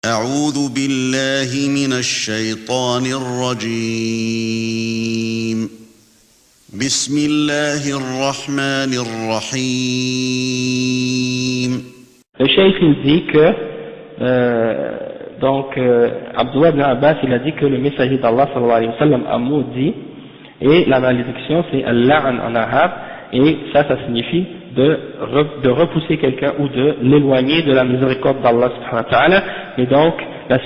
أعوذ بالله من الشيطان الرجيم بسم الله الرحمن الرحيم. Le cheikh il dit que Abdullah ibn Abbas il a dit que le messager d'Allah sallallahu alayhi wa sallam a maudit, et la malédiction c'est al-la'an en arabe, et ça signifie de repousser quelqu'un ou de l'éloigner de la miséricorde d'Allah subhanahu wa ta'ala. Et donc la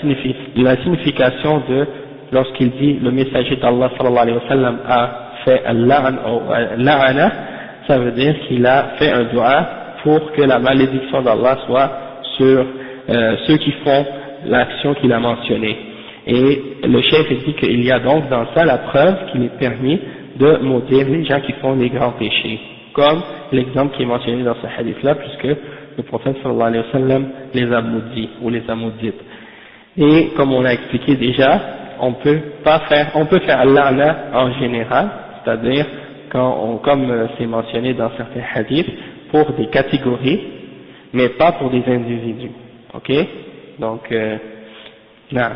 signification de lorsqu'il dit le messager d'Allah sallallahu alayhi wa sallam a fait al-la'an ou al-la'ana, ça veut dire qu'il a fait un dua pour que la malédiction d'Allah soit sur ceux qui font l'action qu'il a mentionnée. Et le chef dit qu'il y a donc dans ça la preuve qu'il est permis de maudire les gens qui font les grands péchés, comme l'exemple qui est mentionné dans ce hadith-là, puisque le prophète sallallahu alayhi wa sallam les a maudits ou les a maudites. Et comme on l'a expliqué déjà, on peut faire al-la'na en général, c'est-à-dire comme c'est mentionné dans certains hadiths, pour des catégories, mais pas pour des individus. Ok? Donc, là.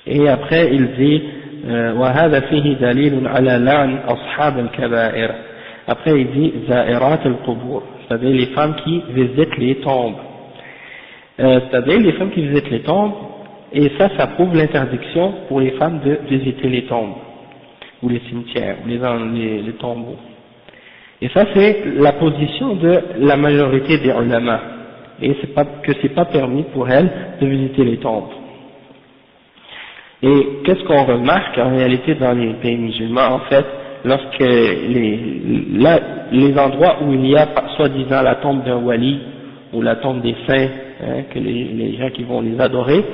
Et après il dit وهذا فيه دليل على لعن أصحاب الكبائر. Après il dit زائرات القبور, c'est-à-dire les femmes qui visitent les tombes. C'est-à-dire les femmes qui visitent les tombes, et ça prouve l'interdiction pour les femmes de visiter les tombes, ou les cimetières, ou les tombeaux. Et ça c'est la position de la majorité des ulama, et c'est pas permis pour elles de visiter les tombes. Et qu'est-ce qu'on remarque en réalité dans les pays musulmans, en fait, lorsque les endroits où il y a soi-disant la tombe d'un wali ou la tombe des saints, que les gens qui vont les adorer,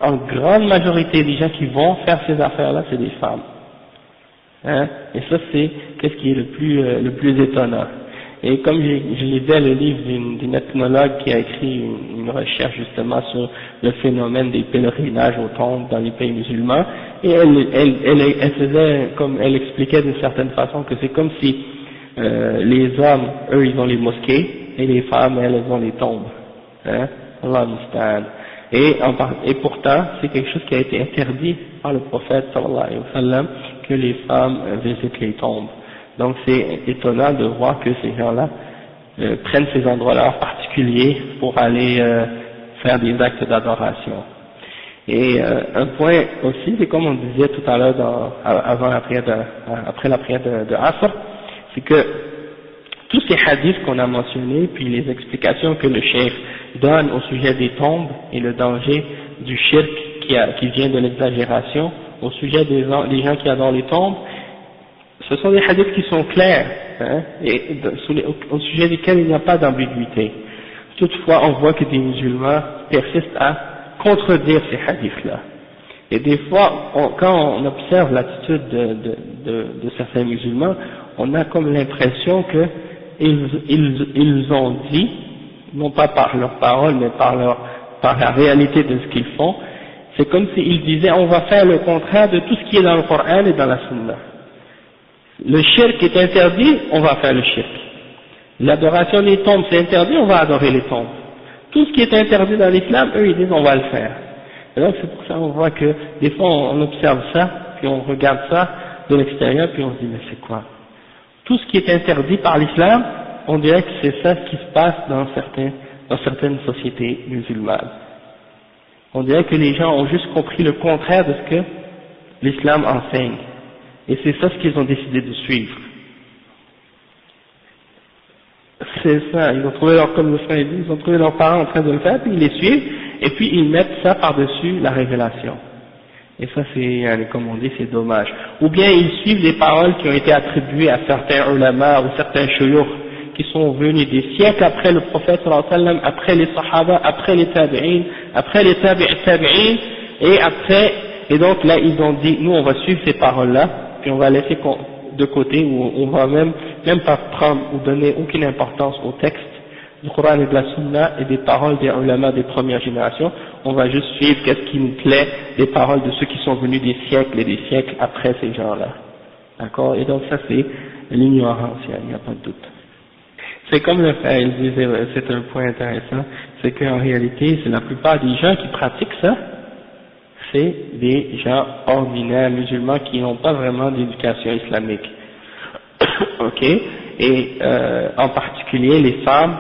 en grande majorité des gens qui vont faire ces affaires-là, c'est des femmes. Et ça c'est qu'est-ce qui est le plus étonnant. Et comme je lisais le livre d'une ethnologue qui a écrit une recherche justement sur le phénomène des pèlerinages aux tombes dans les pays musulmans, et elle faisait, comme elle expliquait d'une certaine façon, que c'est comme si les hommes, eux, ils ont les mosquées, et les femmes, elles ont les tombes. Allah musta'an. Et pourtant, c'est quelque chose qui a été interdit par le prophète sallallahu alayhi wa sallam, que les femmes visitent les tombes. Donc c'est étonnant de voir que ces gens-là prennent ces endroits-là en particulier pour aller faire des actes d'adoration. Et un point aussi, c'est comme on disait tout à l'heure après la prière de Asr, c'est que tous ces hadiths qu'on a mentionnés, puis les explications que le cheikh donne au sujet des tombes et le danger du shirk qui vient de l'exagération, au sujet des gens qui adorent les tombes, ce sont des hadiths qui sont clairs, et au sujet desquels il n'y a pas d'ambiguïté. Toutefois, on voit que des musulmans persistent à contredire ces hadiths-là. Et des fois, quand on observe l'attitude de certains musulmans, on a comme l'impression que ils ont dit, non pas par leurs paroles, mais par la réalité de ce qu'ils font, c'est comme s'ils disaient on va faire le contraire de tout ce qui est dans le Coran et dans la Sunna. Le shirk est interdit, on va faire le shirk. L'adoration des tombes c'est interdit, on va adorer les tombes. Tout ce qui est interdit dans l'islam, eux ils disent on va le faire. Et donc c'est pour ça qu'on voit que des fois on observe ça, puis on regarde ça de l'extérieur, puis on se dit mais c'est quoi? Tout ce qui est interdit par l'islam, on dirait que c'est ça qui se passe dans certaines sociétés musulmanes. On dirait que les gens ont juste compris le contraire de ce que l'islam enseigne. Et c'est ça ce qu'ils ont décidé de suivre. C'est ça, ils ont trouvé comme le frère dit, ils ont trouvé leurs parents en train de le faire, puis ils les suivent, et puis ils mettent ça par-dessus la révélation. Et ça c'est, comme on dit, c'est dommage. Ou bien ils suivent des paroles qui ont été attribuées à certains ulama ou certains shuyukh qui sont venus des siècles après le prophète sallallahu alayhi wa sallam, après les sahaba, après les tabi'in, après les tabi'in, et donc là ils ont dit, nous on va suivre ces paroles-là, puis on va laisser de côté, ou on va même pas prendre ou donner aucune importance au texte du Coran et de la Sunna et des paroles des ulama des premières générations, on va juste suivre qu'est-ce qui nous plaît des paroles de ceux qui sont venus des siècles et des siècles après ces gens-là. D'accord? Et donc ça c'est l'ignorance, il n'y a pas de doute. C'est comme le fait, il disait, c'est un point intéressant, c'est qu'en réalité, c'est la plupart des gens qui pratiquent ça, c'est des gens ordinaires, musulmans, qui n'ont pas vraiment d'éducation islamique. Ok? Et en particulier les femmes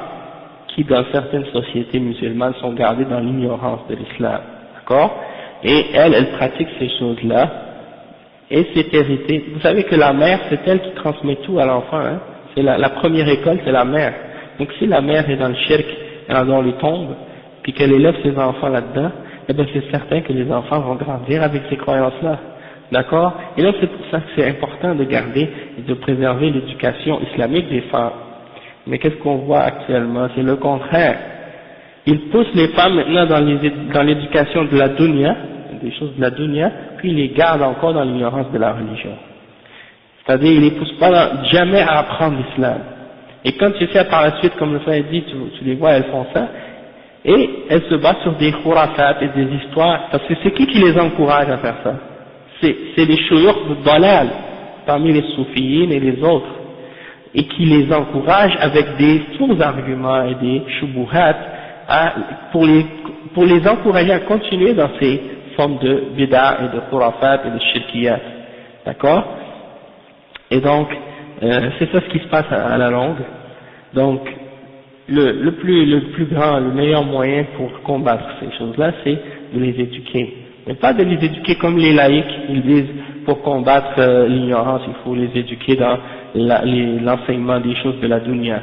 qui, dans certaines sociétés musulmanes, sont gardées dans l'ignorance de l'islam. D'accord? Et elles pratiquent ces choses-là, et c'est hérité. Vous savez que la mère, c'est elle qui transmet tout à l'enfant, hein? C'est la première école, c'est la mère. Donc si la mère est dans le shirk, dans les tombes, puis qu'elle élève ses enfants là-dedans, eh bien c'est certain que les enfants vont grandir avec ces croyances-là. D'accord? Et donc c'est pour ça que c'est important de garder et de préserver l'éducation islamique des femmes. Mais qu'est-ce qu'on voit actuellement? C'est le contraire. Ils poussent les femmes maintenant dans l'éducation de la dunya, des choses de la dunya, puis ils les gardent encore dans l'ignorance de la religion. C'est-à-dire, ils les poussent pas jamais à apprendre l'islam. Et quand tu fais par la suite, comme le frère dit, tu les vois, elles font ça, et elles se basent sur des khurafat et des histoires, parce que c'est qui les encourage à faire ça? C'est les shuyukh de dalal, parmi les soufiyines et les autres, et qui les encouragent avec des faux arguments et des shubuhat pour les encourager à continuer dans ces formes de bid'a et de khurafat et de shirkiyat. D'accord? Et donc, c'est ça ce qui se passe à la longue. Donc, le plus grand, le meilleur moyen pour combattre ces choses-là, c'est de les éduquer. Mais pas de les éduquer comme les laïcs, ils disent, pour combattre l'ignorance, il faut les éduquer dans l'enseignement des choses de la dunya.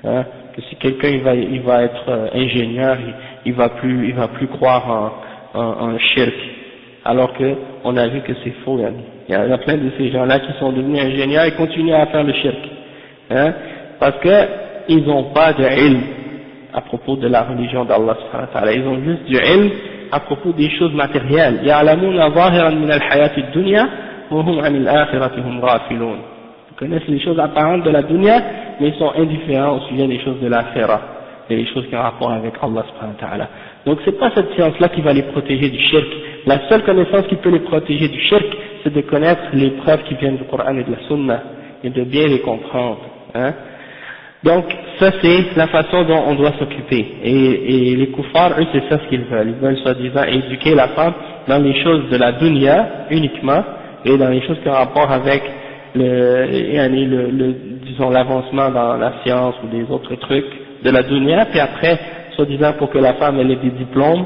Hein? Que si quelqu'un il va être ingénieur, il va plus croire en shirk. Alors que on a vu que c'est faux. Il y a plein de ces gens-là qui sont devenus ingénieurs et continuent à faire le shirk. Hein? Parce que ils n'ont pas de ilm à propos de la religion d'Allah subhanahu wa ta'ala. Ils ont juste du ilm à propos des choses matérielles. يَعْلَمُونَ ظَاهِرًا مِنَ الْحَيَاةِ الدُّنْيَا وَهُمْ عَنِ الْآخِرَةِ هُمْ غَافِلُونَ. Ils connaissent les choses apparentes de la dunya, mais ils sont indifférents au sujet des choses de l'akhirah, et les choses qui ont rapport avec Allah subhanahu wa ta'ala. Donc c'est pas cette science-là qui va les protéger du shirk. La seule connaissance qui peut les protéger du shirk, c'est de connaître les preuves qui viennent du Coran et de la Sunna, et de bien les comprendre. Hein? Donc ça c'est la façon dont on doit s'occuper. Et les kuffars, eux, c'est ça ce qu'ils veulent. Ils veulent soi-disant éduquer la femme dans les choses de la dunya uniquement, et dans les choses qui ont rapport avec disons l'avancement dans la science ou des autres trucs de la dunya, puis après, soi-disant pour que la femme elle ait des diplômes,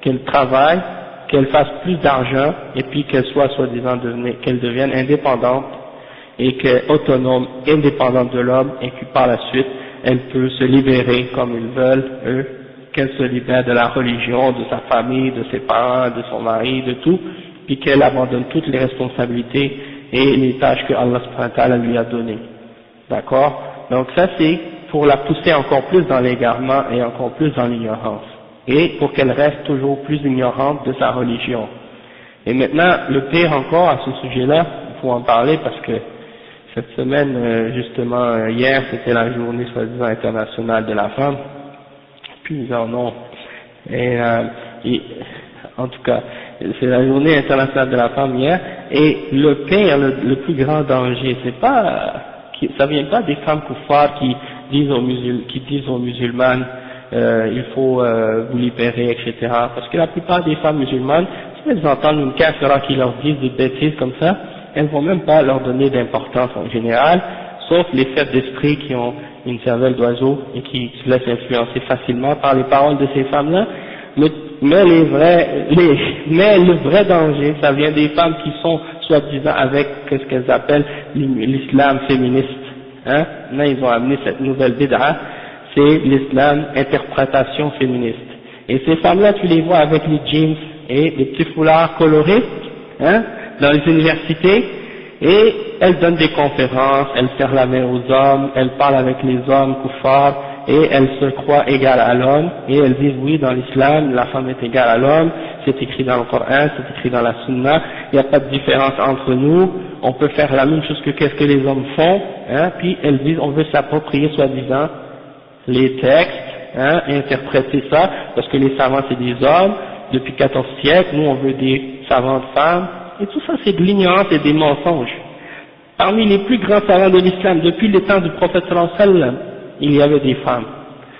qu'elle travaille, qu'elle fasse plus d'argent, et puis qu'elle soit soi-disant qu'elle devienne indépendante, et qu'autonome, indépendante de l'homme, et que par la suite, elle peut se libérer comme ils veulent, eux, qu'elle se libère de la religion, de sa famille, de ses parents, de son mari, de tout, puis qu'elle abandonne toutes les responsabilités et les tâches que Allah subhanahu wa ta'ala lui a données. D'accord? Donc ça c'est pour la pousser encore plus dans l'égarement et encore plus dans l'ignorance. Et pour qu'elle reste toujours plus ignorante de sa religion. Et maintenant, le pire encore à ce sujet-là, il faut en parler parce que cette semaine, justement, hier, c'était la journée soi-disant internationale de la femme. Plusieurs noms. Et en tout cas, c'est la journée internationale de la femme hier, et le pire, le plus grand danger, c'est pas, ça vient pas des femmes kuffars qui disent aux musulmanes, il faut vous libérer, etc. Parce que la plupart des femmes musulmanes, si elles entendent une kafira qui leur disent des bêtises comme ça, elles vont même pas leur donner d'importance en général, sauf les faibles d'esprit qui ont une cervelle d'oiseau et qui se laissent influencer facilement par les paroles de ces femmes-là. Mais le vrai danger, ça vient des femmes qui sont soi-disant avec ce qu'elles appellent l'islam féministe. Hein? Là, ils ont amené cette nouvelle bid'a, c'est l'islam interprétation féministe. Et ces femmes-là, tu les vois avec les jeans et les petits foulards colorés, hein, dans les universités, et elles donnent des conférences, elles serrent la main aux hommes, elles parlent avec les hommes kuffars, et elles se croient égales à l'homme, et elles disent oui, dans l'islam, la femme est égale à l'homme, c'est écrit dans le Coran, c'est écrit dans la Sunna, il n'y a pas de différence entre nous, on peut faire la même chose que qu'est-ce que les hommes font, hein, puis elles disent on veut s'approprier soi-disant les textes, hein, et interpréter ça, parce que les savants c'est des hommes, depuis 14 siècles, nous on veut des savantes femmes, et tout ça c'est de l'ignorance et des mensonges. Parmi les plus grands savants de l'islam, depuis le temps du prophète sallallahu alayhi wa sallam, il y avait des femmes.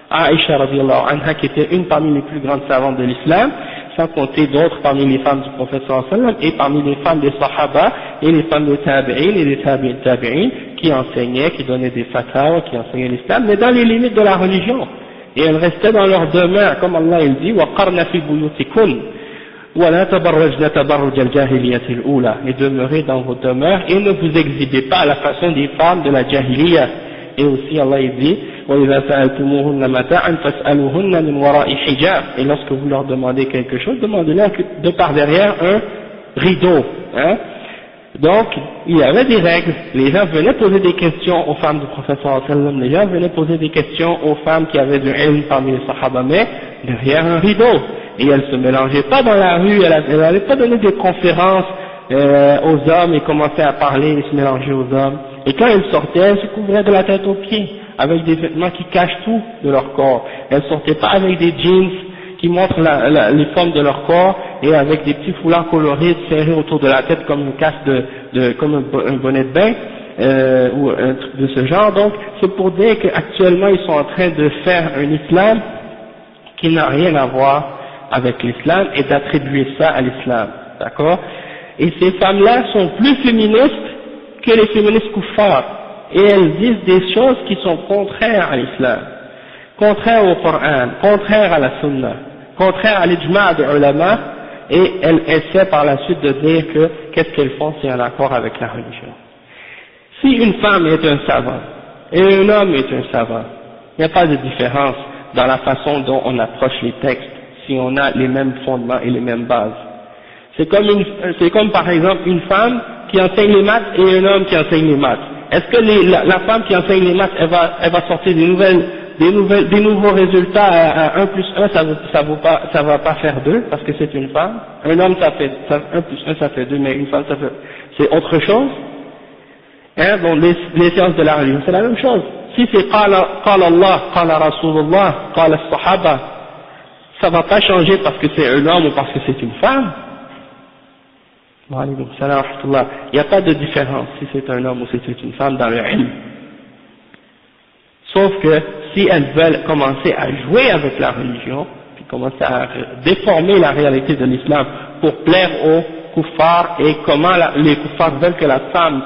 Aïcha radiallahu anha, qui était une parmi les plus grandes savantes de l'islam, sans compter d'autres parmi les femmes du prophète sallallahu alayhi wa sallam, et parmi les femmes des sahaba, et les femmes des tabi'in, et des tabi'in, qui enseignaient, qui donnaient des fatwas, qui enseignaient l'islam, mais dans les limites de la religion. Et elles restaient dans leur demeure, comme Allah il dit, وَقَرْنَ فِي بُيُوتِكُنَّ وَلَا تَبَرَّجْنَ تَبَرُّجَ الْجَاهِلِيَّةِ الْأُولَى, et demeurez dans vos demeures, et ne vous exhibez pas à la façon des femmes de la jahiliya. Et aussi Allah il dit, وَإِذَا سَأَلْتُمُوهُنَّ مَتَاعًا فَاسْأَلُوهُنَّ مِنْ وَرَاءِ حِجَابٍ, et lorsque vous leur demandez quelque chose, demandez-leur de par derrière un rideau, hein. Donc, il y avait des règles, les gens venaient poser des questions aux femmes du prophète sallallahu alayhi wa sallam, les gens venaient poser des questions aux femmes qui avaient du ilm parmi les sahaba, mais derrière un rideau, et elles se mélangeaient pas dans la rue, elles n'allaient pas donner des conférences aux hommes et commençaient à parler et se mélanger aux hommes, et quand elles sortaient, elles se couvraient de la tête aux pieds, avec des vêtements qui cachent tout de leur corps, elles sortaient pas avec des jeans qui montrent les formes de leur corps, et avec des petits foulards colorés serrés autour de la tête comme une casse comme un bonnet de bain, ou un truc de ce genre. Donc c'est pour dire qu'actuellement ils sont en train de faire un islam qui n'a rien à voir avec l'islam et d'attribuer ça à l'islam, d'accord. Et ces femmes-là sont plus féministes que les féministes kuffars, et elles disent des choses qui sont contraires à l'islam, contraires au Coran, contraires à la sunna, contraires à l'ijma' des ulama, et elles essaient par la suite de dire que qu'est-ce qu'elles font, c'est en accord avec la religion. Si une femme est un savant et un homme est un savant, il n'y a pas de différence dans la façon dont on approche les textes si on a les mêmes fondements et les mêmes bases. C'est comme par exemple une femme qui enseigne les maths et un homme qui enseigne les maths. Est-ce que la femme qui enseigne les maths, elle va sortir des nouveaux résultats à 1 plus 1, ça va pas faire 2 parce que c'est une femme. Un homme 1 plus 1 ça fait 2, mais une femme c'est autre chose. Hein, bon, les sciences de la religion c'est la même chose. Si c'est qala Allah, qala Rasulullah, qala Sahaba, ça va pas changer parce que c'est un homme ou parce que c'est une femme. Il n'y a pas de différence si c'est un homme ou si c'est une femme dans le ilm. Sauf que si elles veulent commencer à jouer avec la religion, puis commencer à déformer la réalité de l'islam pour plaire aux kuffars, et comment les kuffars veulent que la femme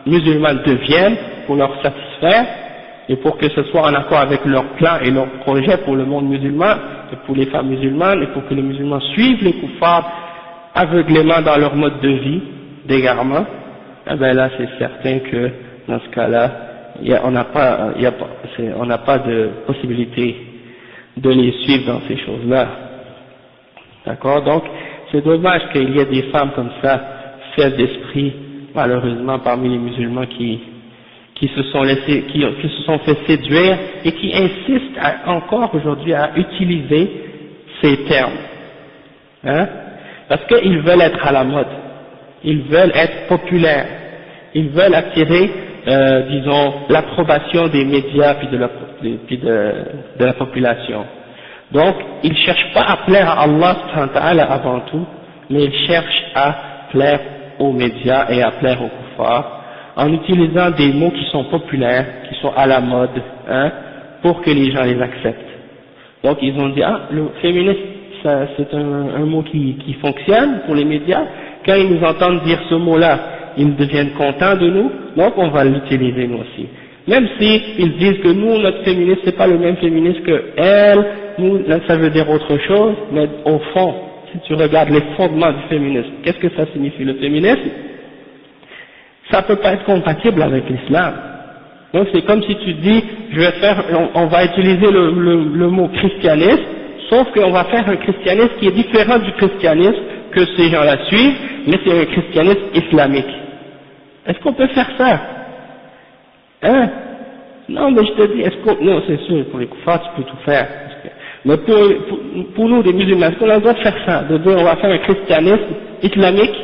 musulmane devienne pour leur satisfaire, et pour que ce soit en accord avec leur plan et leur projet pour le monde musulman, et pour les femmes musulmanes, et pour que les musulmans suivent les kuffars aveuglément dans leur mode de vie, d'égarement, eh bien là c'est certain que dans ce cas-là, on n'a pas de possibilité de les suivre dans ces choses-là. D'accord? Donc, c'est dommage qu'il y ait des femmes comme ça, faibles d'esprit, malheureusement, parmi les musulmans qui se sont fait séduire et qui insistent encore aujourd'hui à utiliser ces termes. Hein? Parce qu'ils veulent être à la mode. Ils veulent être populaires. Ils veulent attirer disons, l'approbation des médias puis de la population. Donc, ils ne cherchent pas à plaire à Allah subhanahu wa ta'ala avant tout, mais ils cherchent à plaire aux médias et à plaire aux kuffars, en utilisant des mots qui sont populaires, qui sont à la mode, hein, pour que les gens les acceptent. Donc, ils ont dit, le féminisme, c'est un mot qui fonctionne pour les médias. Quand ils nous entendent dire ce mot-là, ils deviennent contents de nous, donc on va l'utiliser nous aussi. Même si ils disent que nous, notre féminisme, c'est pas le même féminisme que elle, nous, là, ça veut dire autre chose, mais au fond, si tu regardes les fondements du féminisme, qu'est-ce que ça signifie le féminisme? Ça peut pas être compatible avec l'islam. Donc c'est comme si tu dis, on va utiliser le mot christianisme, sauf qu'on va faire un christianisme qui est différent du christianisme que ces gens-là suivent, mais c'est un christianisme islamique. Est-ce qu'on peut faire ça? Hein? Non, mais je te dis, non, c'est sûr, pour les kuffars, tu peux tout faire. Mais pour nous, les musulmans, est-ce qu'on a le droit de faire ça? De dire, on va faire un christianisme islamique,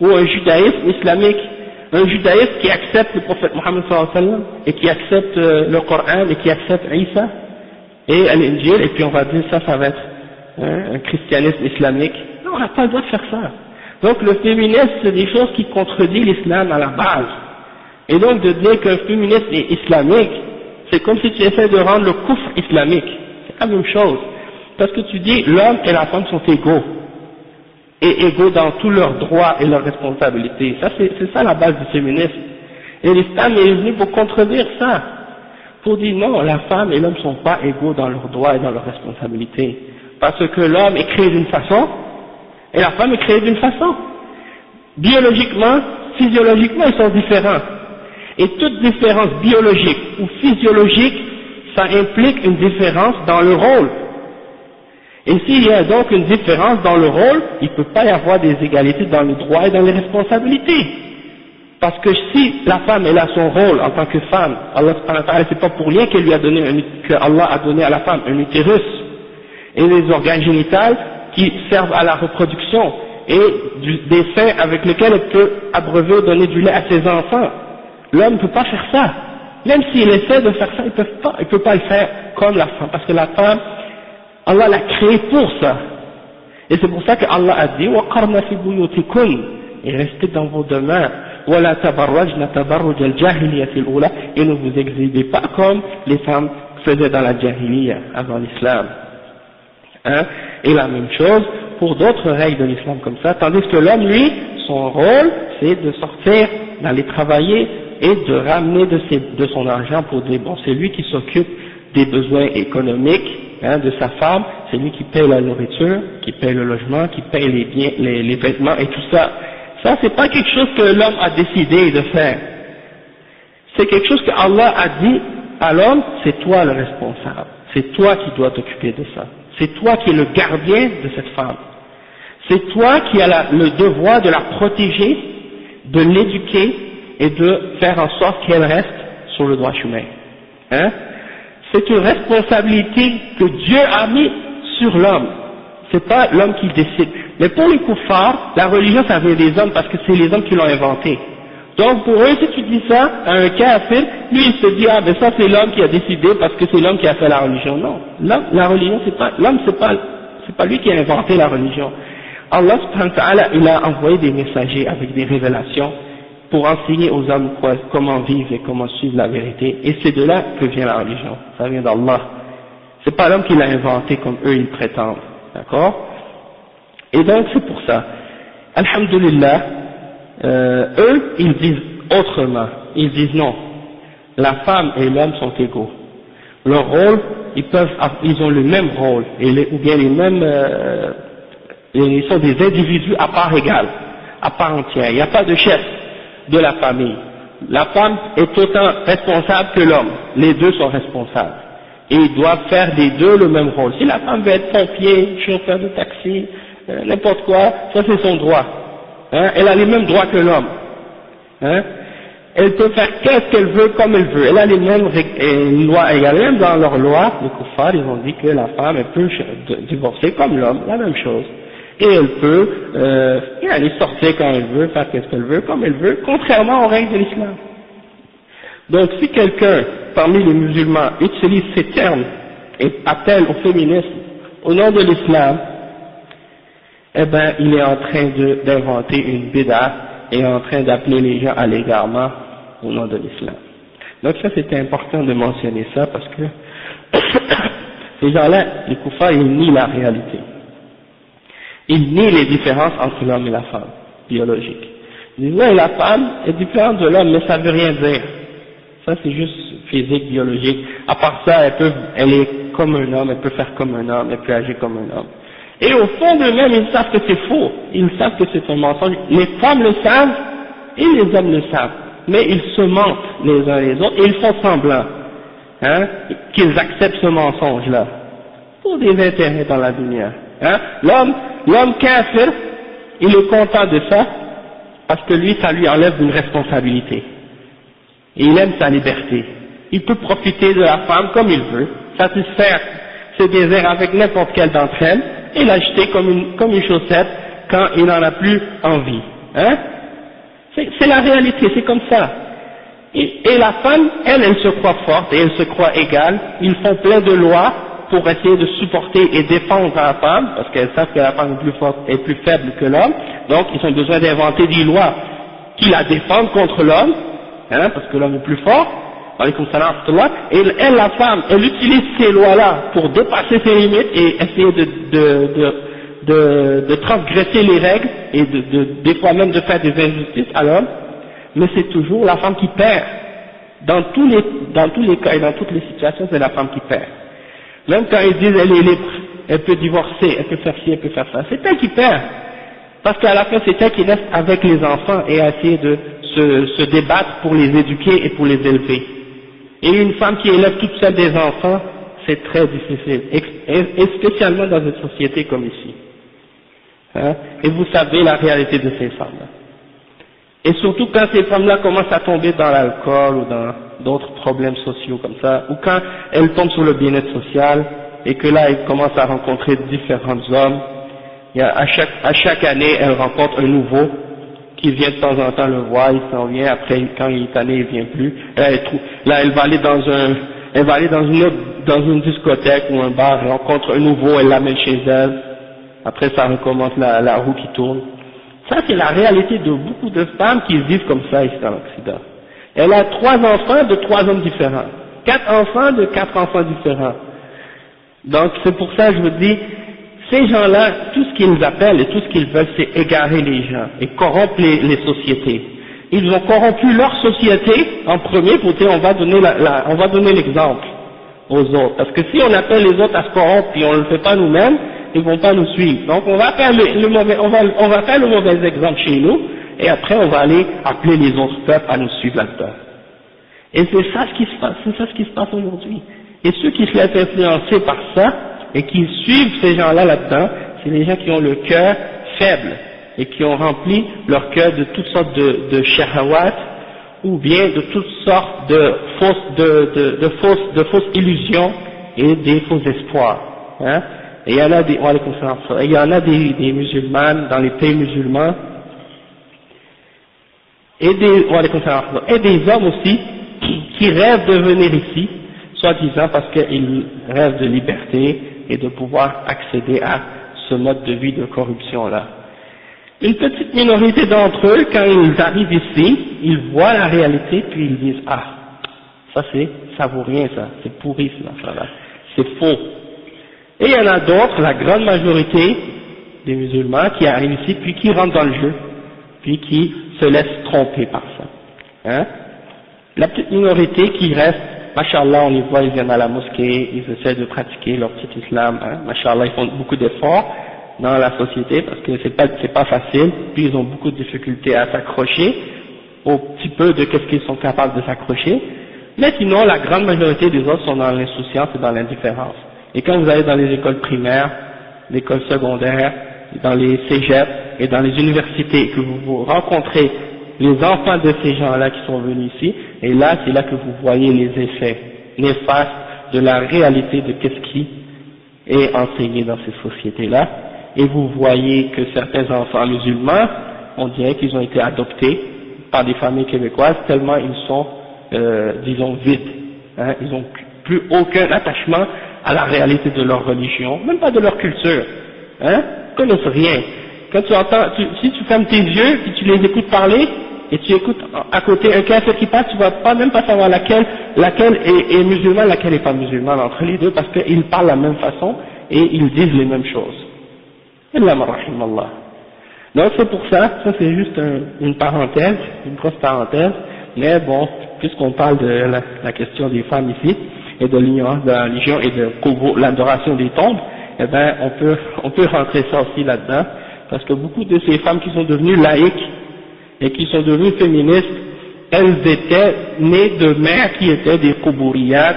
ou un judaïsme islamique? Un judaïsme qui accepte le prophète Mohammed sallallahu alayhi wa sallam, et qui accepte le Coran, et qui accepte Isa, et l'Injil, et puis on va dire ça va être un christianisme islamique. Non, on n'a pas le droit de faire ça. Donc le féminisme, c'est des choses qui contredisent l'islam à la base. Et donc de dire qu'un féminisme est islamique, C'est comme si tu essaies de rendre le kufr islamique. C'est la même chose. Parce que tu dis, l'homme et la femme sont égaux. Et égaux dans tous leurs droits et leurs responsabilités. Ça, c'est ça la base du féminisme. Et l'islam est venu pour contredire ça. Pour dire non, la femme et l'homme ne sont pas égaux dans leurs droits et dans leurs responsabilités. Parce que l'homme est créé d'une façon, et la femme est créée d'une façon. Biologiquement, physiologiquement, ils sont différents. Et toute différence biologique ou physiologique, ça implique une différence dans le rôle. Et s'il y a donc une différence dans le rôle, il ne peut pas y avoir des égalités dans les droits et dans les responsabilités. Parce que si la femme elle a son rôle en tant que femme, Allah subhanahu wa ta'ala, c'est pas pour rien qu'Allah a donné à la femme un utérus et des organes génitaux qui servent à la reproduction et des seins avec lesquels elle peut abreuver ou donner du lait à ses enfants. L'homme ne peut pas faire ça. Même s'il essaie de faire ça, il ne peut pas le faire comme la femme. Parce que la femme, Allah l'a créée pour ça. Et c'est pour ça que Allah a dit وَقَرْنَ فِي بُيُوتِكُنْ et restez dans vos demeures. وَلَا تَبَرَّجْنَ تَبَرُّجَ الْجَاهِلِيَّةِ الْأُولَى et ne vous exhibez pas comme les femmes faisaient dans la jahiliya avant l'islam. Hein? Et la même chose pour d'autres règles de l'islam comme ça, tandis que l'homme, lui, son rôle, c'est de sortir, d'aller travailler et de ramener de son argent pour dire, bon, c'est lui qui s'occupe des besoins économiques hein, de sa femme, c'est lui qui paye la nourriture, qui paye le logement, qui paye les biens, les vêtements et tout ça. Ça, c'est pas quelque chose que l'homme a décidé de faire. C'est quelque chose que Allah a dit à l'homme, c'est toi le responsable. C'est toi qui dois t'occuper de ça. C'est toi qui es le gardien de cette femme. C'est toi qui as le devoir de la protéger, de l'éduquer et de faire en sorte qu'elle reste sur le droit chemin. Hein? C'est une responsabilité que Dieu a mis sur l'homme. C'est pas l'homme qui décide. Mais pour les kuffars, la religion ça vient des hommes parce que c'est les hommes qui l'ont inventé. Donc pour eux, si tu dis ça à un kafir, lui il se dit ah ben ça c'est l'homme qui a décidé parce que c'est l'homme qui a fait la religion. Non, la religion c'est pas l'homme, c'est pas lui qui a inventé la religion. Allah subhanahu wa ta'ala il a envoyé des messagers avec des révélations pour enseigner aux hommes comment vivre et comment suivre la vérité. Et c'est de là que vient la religion. Ça vient d'Allah. C'est pas l'homme qui l'a inventé comme eux ils prétendent. D'accord? Et donc c'est pour ça. Alhamdulillah, eux ils disent autrement. Ils disent non. La femme et l'homme sont égaux. Leur rôle, ils ont le même rôle, ou bien les mêmes, ils sont des individus à part égale, à part entière. Il n'y a pas de chef de la famille. La femme est autant responsable que l'homme. Les deux sont responsables. Et ils doivent faire des deux le même rôle. Si la femme veut être pompier, chauffeur de taxi, n'importe quoi, ça c'est son droit. Hein? Elle a les mêmes droits que l'homme. Hein? Elle peut faire qu'est-ce qu'elle veut comme elle veut. Elle a les mêmes lois égales. Même dans leurs lois, les kuffars, ils ont dit que la femme elle peut divorcer comme l'homme, la même chose. Et elle peut aller sortir quand elle veut, faire qu'est-ce qu'elle veut, comme elle veut, contrairement aux règles de l'islam. Donc si quelqu'un parmi les musulmans utilise ces termes et appelle au féminisme au nom de l'islam, eh ben il est en train d'inventer une bid'a et en train d'appeler les gens à l'égarement au nom de l'islam. Donc ça c'était important de mentionner ça parce que ces gens-là, les kuffars, ils nient la réalité. Ils nient les différences entre l'homme et la femme, biologiques. Ils disent, ouais, la femme est différente de l'homme, mais ça veut rien dire. Ça, c'est juste physique, biologique. À part ça, elle est comme un homme, elle peut faire comme un homme, elle peut agir comme un homme. Et au fond d'eux-mêmes, ils savent que c'est faux. Ils savent que c'est un mensonge. Les femmes le savent et les hommes le savent. Mais ils se mentent les uns les autres et ils font semblant, hein, qu'ils acceptent ce mensonge-là. Pour des intérêts dans la dunya. Hein. L'homme kafir, il est content de ça parce que lui, ça lui enlève une responsabilité. Et il aime sa liberté. Il peut profiter de la femme comme il veut, satisfaire ses désirs avec n'importe quelle d'entre elles et l'acheter comme une chaussette quand il n'en a plus envie. Hein? C'est la réalité, c'est comme ça. Et la femme, elle se croit forte et elle se croit égale. Ils font plein de lois pour essayer de supporter et défendre la femme, parce qu'elles savent que la femme est plus forte et plus faible que l'homme, donc ils ont besoin d'inventer des lois qui la défendent contre l'homme, hein, parce que l'homme est plus fort, alaykoum salam wa rahmatullah, et elle, la femme, elle utilise ces lois-là pour dépasser ses limites et essayer de transgresser les règles et des fois même de faire des injustices à l'homme, mais c'est toujours la femme qui perd. Dans tous les cas et dans toutes les situations, c'est la femme qui perd. Même quand ils disent elle est libre, elle peut divorcer, elle peut faire ci, elle peut faire ça, c'est elle qui perd. Parce qu'à la fin, c'est elle qui reste avec les enfants et à essayer de se débattre pour les éduquer et pour les élever. Et une femme qui élève toute seule des enfants, c'est très difficile, et spécialement dans une société comme ici. Hein? Et vous savez la réalité de ces femmes-là. Et surtout quand ces femmes-là commencent à tomber dans l'alcool ou dans d'autres problèmes sociaux comme ça, ou quand elles tombent sur le bien-être social, et que là elles commencent à rencontrer différents hommes, à chaque année elles rencontrent un nouveau, qui vient de temps en temps le voir, il s'en vient, après quand il est tanné il vient plus, là elle va aller dans une discothèque ou un bar, elle rencontre un nouveau, elle l'amène chez elle, après ça recommence la roue qui tourne. Ça c'est la réalité de beaucoup de femmes qui vivent comme ça ici dans l'Occident. Elle a 3 enfants de 3 hommes différents, 4 enfants de 4 enfants différents. Donc c'est pour ça que je vous dis, ces gens-là, tout ce qu'ils appellent et tout ce qu'ils veulent, c'est égarer les gens et corrompre les sociétés. Ils ont corrompu leur société en premier pour dire on va donner l'exemple aux autres. Parce que si on appelle les autres à se corrompre et on ne le fait pas nous-mêmes, ils vont pas nous suivre. Donc on va faire le mauvais exemple chez nous et après on va aller appeler les autres peuples à nous suivre là-dedans. Et c'est ça ce qui se passe, aujourd'hui. Et ceux qui se laissent influencer par ça et qui suivent ces gens-là là-dedans, c'est les gens qui ont le cœur faible et qui ont rempli leur cœur de toutes sortes de shahawat ou bien de toutes sortes de fausses illusions et des faux espoirs. Hein? Et il y en a des musulmanes dans les pays musulmans et des hommes aussi qui rêvent de venir ici, soi-disant parce qu'ils rêvent de liberté et de pouvoir accéder à ce mode de vie de corruption-là. Une petite minorité d'entre eux, quand ils arrivent ici, ils voient la réalité puis ils disent « Ah, ça vaut rien ça, c'est pourri ça, c'est faux ». Et il y en a d'autres, la grande majorité des musulmans qui arrivent ici puis qui rentrent dans le jeu, puis qui se laissent tromper par ça. Hein? La petite minorité qui reste, machallah, on les voit, ils viennent à la mosquée, ils essaient de pratiquer leur petit islam, hein? Machallah, ils font beaucoup d'efforts dans la société parce que c'est pas facile, puis ils ont beaucoup de difficultés à s'accrocher au petit peu de qu'est-ce qu'ils sont capables de s'accrocher, mais sinon la grande majorité des autres sont dans l'insouciance et dans l'indifférence. Et quand vous allez dans les écoles primaires, l'école secondaire, dans les cégeps et dans les universités, que vous rencontrez les enfants de ces gens-là qui sont venus ici, et là, c'est là que vous voyez les effets néfastes de la réalité de qu'est-ce qui est enseigné dans ces sociétés-là, et vous voyez que certains enfants musulmans, on dirait qu'ils ont été adoptés par des familles québécoises tellement ils sont, disons, vides, hein, ils n'ont plus aucun attachement à la réalité de leur religion, même pas de leur culture, hein, ils connaissent rien. Quand tu entends, si tu fermes tes yeux et tu les écoutes parler, et tu écoutes à côté un kafir qui passe, tu vas même pas savoir laquelle est musulmane, laquelle est pas musulmane entre les deux, parce qu'ils parlent de la même façon et ils disent les mêmes choses. Donc c'est pour ça c'est juste une parenthèse, une grosse parenthèse, mais bon, puisqu'on parle de la question des femmes ici, et de l'ignorance de la religion et de l'adoration des tombes, eh ben on peut rentrer ça aussi là-dedans, parce que beaucoup de ces femmes qui sont devenues laïques et qui sont devenues féministes, elles étaient nées de mères qui étaient des qoubouriyat,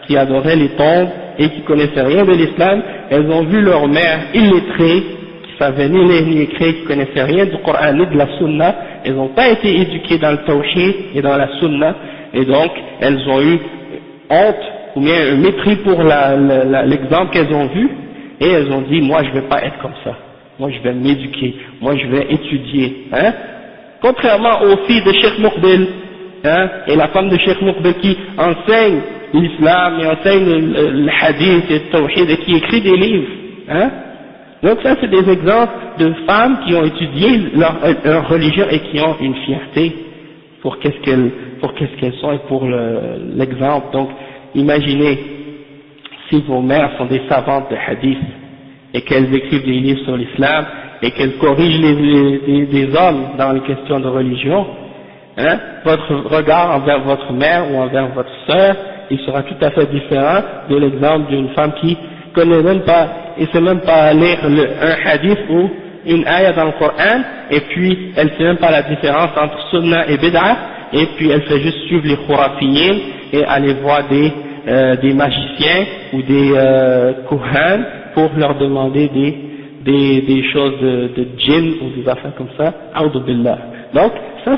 qui adoraient les tombes et qui connaissaient rien de l'islam. Elles ont vu leur mère illettrée, qui savait ni lire ni écrire, qui connaissait rien du Coran ni de la Sunna. Elles n'ont pas été éduquées dans le Tawhid et dans la Sunna, et donc elles ont eu honte ou bien un mépris pour l'exemple qu'elles ont vu, et elles ont dit moi je vais pas être comme ça, moi je vais m'éduquer, moi je vais étudier, hein. Contrairement aux filles de Cheikh Moukbil, hein, et la femme de Cheikh Moukbil qui enseigne l'islam et enseigne le hadith et le tawhid et qui écrit des livres, hein. Donc ça c'est des exemples de femmes qui ont étudié leur religion et qui ont une fierté pour qu'est-ce qu'elles sont et pour l'exemple. Donc, imaginez si vos mères sont des savantes de hadith et qu'elles écrivent des livres sur l'islam et qu'elles corrigent des hommes dans les questions de religion, hein, votre regard envers votre mère ou envers votre sœur, il sera tout à fait différent de l'exemple d'une femme qui connaît même pas, et sait même pas lire un hadith ou une ayah dans le Coran, et puis elle sait même pas la différence entre sunna et bid'ah, et puis elle fait juste suivre les khurafiyin et aller voir des magiciens ou des kohan pour leur demander des choses de djinn ou des affaires comme ça, a'udhu billah. Donc ça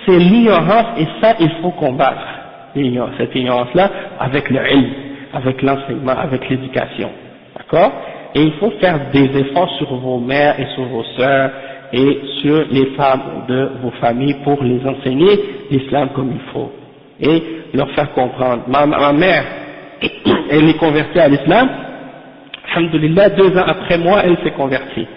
c'est l'ignorance, et ça il faut combattre cette ignorance-là avec le ilm, avec l'enseignement, avec l'éducation, d'accord? Et il faut faire des efforts sur vos mères et sur vos sœurs et sur les femmes de vos familles pour les enseigner l'islam comme il faut et leur faire comprendre. Ma mère, elle est convertie à l'islam, alhamdulillah, 2 ans après moi, elle s'est convertie.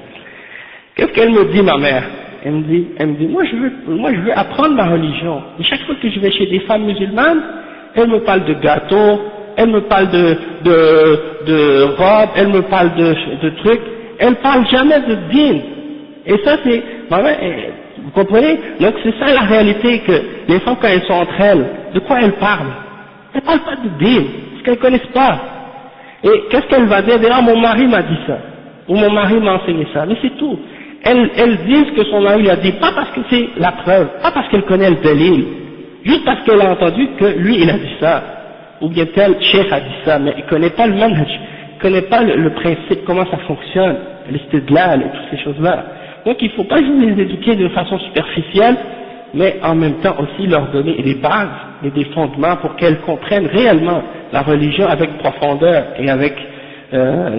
Qu'est-ce qu'elle me dit, ma mère? Elle me dit, moi je veux apprendre ma religion. Et chaque fois que je vais chez des femmes musulmanes, elles me parlent de gâteaux, elles me parlent de robes, elles me parlent de trucs, elles parlent jamais de dîn. Et ça c'est, vous comprenez? Donc c'est ça la réalité, que les femmes quand elles sont entre elles, de quoi elles parlent? Elles parlent pas de dîn, parce qu'elles connaissent pas. Et qu'est-ce qu'elle va dire? D'ailleurs, mon mari m'a dit ça, ou mon mari m'a enseigné ça, mais c'est tout. Elles disent que son mari lui a dit, pas parce que c'est la preuve, pas parce qu'elle connaît le dalil, juste parce qu'elle a entendu que lui il a dit ça, ou bien tel cheikh a dit ça, mais il connaît pas le manhaj, il connaît pas le principe, comment ça fonctionne, l'istidlal et toutes ces choses-là. Donc il faut pas juste les éduquer de façon superficielle, mais en même temps aussi leur donner des bases et des fondements pour qu'elles comprennent réellement la religion avec profondeur et avec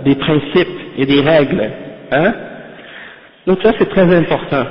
des principes et des règles, hein. Donc ça c'est très important.